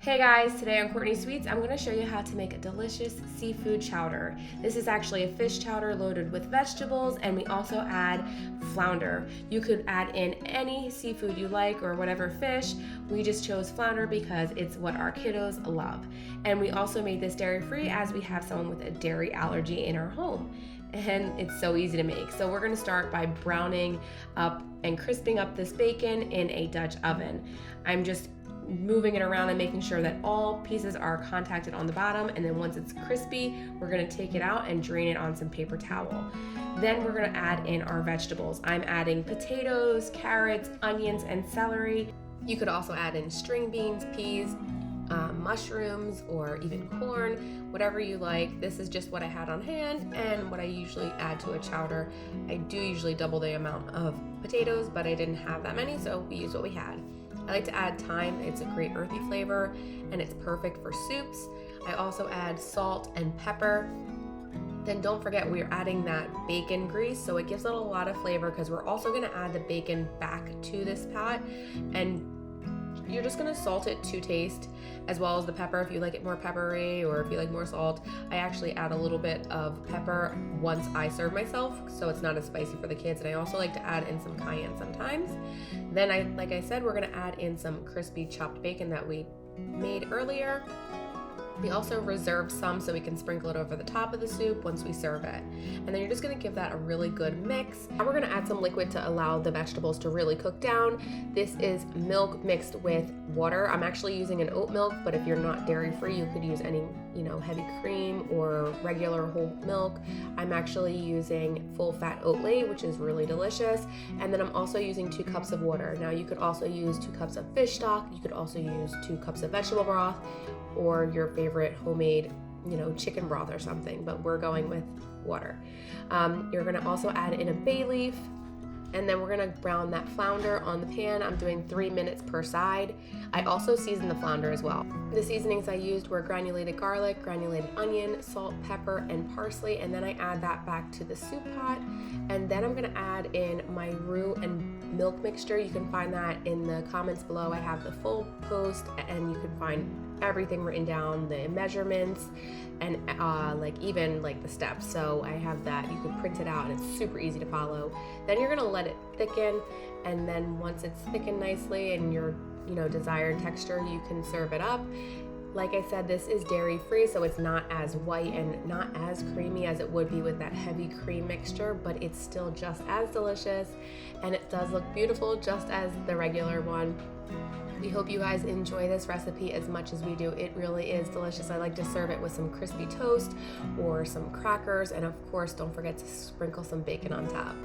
Hey guys, today on Courtney Sweets, I'm going to show you how to make a delicious seafood chowder. This is actually a fish chowder loaded with vegetables, and we also add flounder. You could add in any seafood you like or whatever fish. We just chose flounder because it's what our kiddos love. And we also made this dairy-free as we have someone with a dairy allergy in our home. And it's so easy to make. So we're going to start by browning up and crisping up this bacon in a Dutch oven. I'm just moving it around and making sure that all pieces are contacted on the bottom, and then once it's crispy, we're going to take it out and drain it on some paper towel. Then we're going to add in our vegetables. I'm adding potatoes, carrots, onions, and celery. You could also add in string beans, peas, mushrooms, or even corn, whatever you like. This is just what I had on hand and what I usually add to a chowder. I do usually double the amount of potatoes, but I didn't have that many, so we used what we had. I like to add thyme. It's a great earthy flavor and it's perfect for soups. I also add salt and pepper. Then don't forget we're adding that bacon grease, so it gives it a lot of flavor because we're also going to add the bacon back to this pot, and you're just going to salt it to taste, as well as the pepper if you like it more peppery or if you like more salt. I actually add a little bit of pepper once I serve myself, so it's not as spicy for the kids. And I also like to add in some cayenne sometimes. Then like I said, we're going to add in some crispy chopped bacon that we made earlier. We also reserve some so we can sprinkle it over the top of the soup once we serve it. And then you're just gonna give that a really good mix. Now we're gonna add some liquid to allow the vegetables to really cook down. This is milk mixed with water. I'm actually using an oat milk, but if you're not dairy free, you could use any, heavy cream or regular whole milk. I'm actually using full fat Oatly, which is really delicious. And then I'm also using 2 cups of water. Now you could also use 2 cups of fish stock. You could also use 2 cups of vegetable broth, or your favorite homemade, chicken broth or something, but we're going with water. You're gonna also add in a bay leaf, and then we're gonna brown that flounder on the pan. I'm doing 3 minutes per side. I also season the flounder as well. The seasonings I used were granulated garlic, granulated onion, salt, pepper, and parsley, and then I add that back to the soup pot. And then I'm gonna add in my roux and milk mixture. You can find that in the comments below. I have the full post, and you can find everything written down, the measurements, and even the steps. So I have that. You can print it out and it's super easy to follow. Then you're gonna let it thicken, and then once it's thickened nicely and your desired texture, you can serve it up. Like I said, this is dairy free, so it's not as white and not as creamy as it would be with that heavy cream mixture, but it's still just as delicious, and it does look beautiful just as the regular one. We hope you guys enjoy this recipe as much as we do. It really is delicious. I like to serve it with some crispy toast or some crackers, and of course, don't forget to sprinkle some bacon on top.